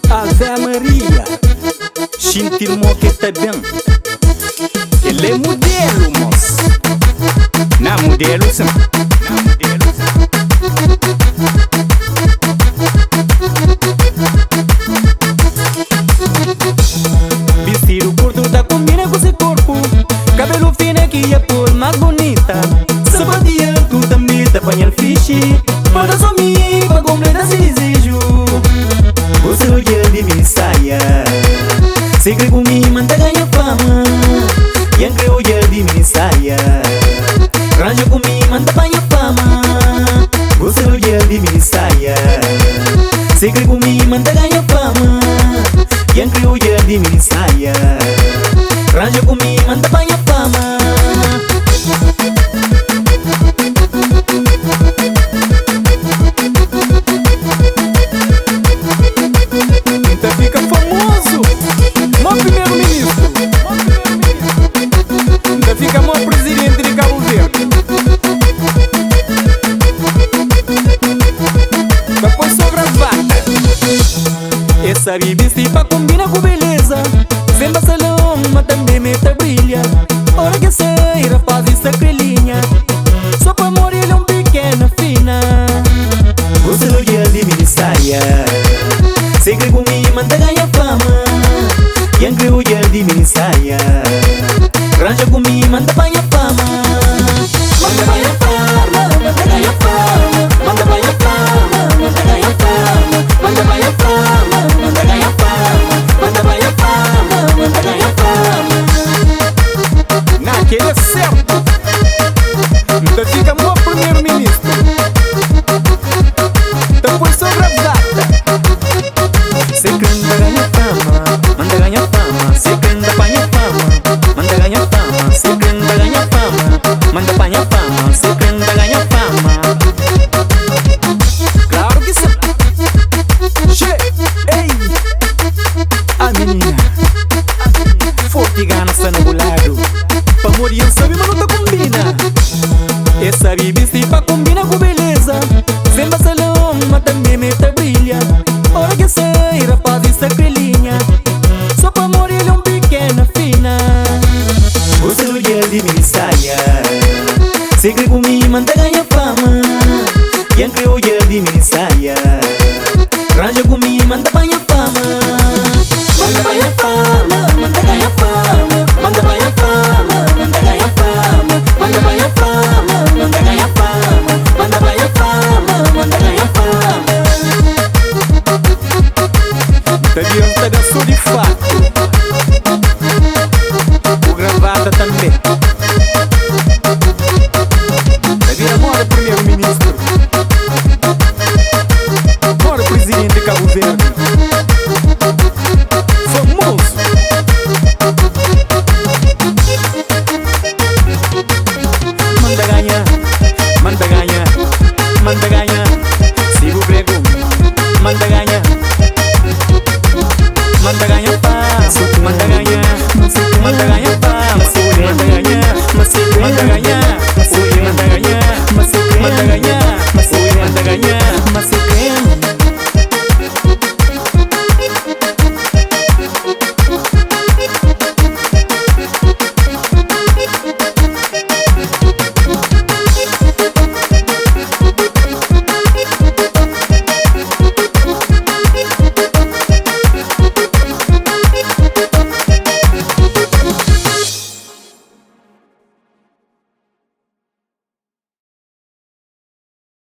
Ave Maria, sentir-me que tá bem. Ele é modelo, moço. Na modelo, sim. Na modelo, sim. Vestido curto tá combina com seu corpo. Cabelo fino aqui é por mais bonita. Sapatilha tu também tá apanhando fiche. Falta só mim pra completar esse desejo. Você não quer de mim saia. Se crê comigo, manda ganha fama. E a creu de mim saia. Ranja comigo, manda ganha fama. Você não quer de mim saia. Se crê comigo, manda ganha fama. E a creu de mim saia. Ranja comigo, manda ganha fama. Então fica famoso, mó primeiro-ministro. Então fica mó presidente de Cabo Verde. Depois só gravata. Essa revista pra combinar com beleza. Sem Barcelona, mas também meta brilha. Hora que sai, rapaz, essa crelinha. Só pra morrer ele é um pequena fina. Você não quer de mim saia. Se crê comigo, manda ganha fama. E a creu de mim saia. Ranja comigo, manda ganha fama. Manda ganha fama, manda ganha fama. Manda ganha fama, manda ganha fama. Manda ganha fama, manda ganha fama. Manda ganha fama, manda ganha fama. Naquele é certo. Então fica mó primeiro-ministro. Depois só gravata. Se canta ganha fama, manda ganha fama. Se canta apanha fama, manda ganha fama. Se canta ganha fama, manda apanha fama. Se canta ganha fama. Claro que sim. Che, ei, a menina forte gana está no bolado. Pra morrer sabe, mas não tá combina. Essa revista pra combinar com beleza. Sem Barcelona, mas também meta brilha. Hora que sai, rapaz, essa crelinha. Só pra morrer ele é um pequena fina. Você não quer de mim saia. Se crê comigo,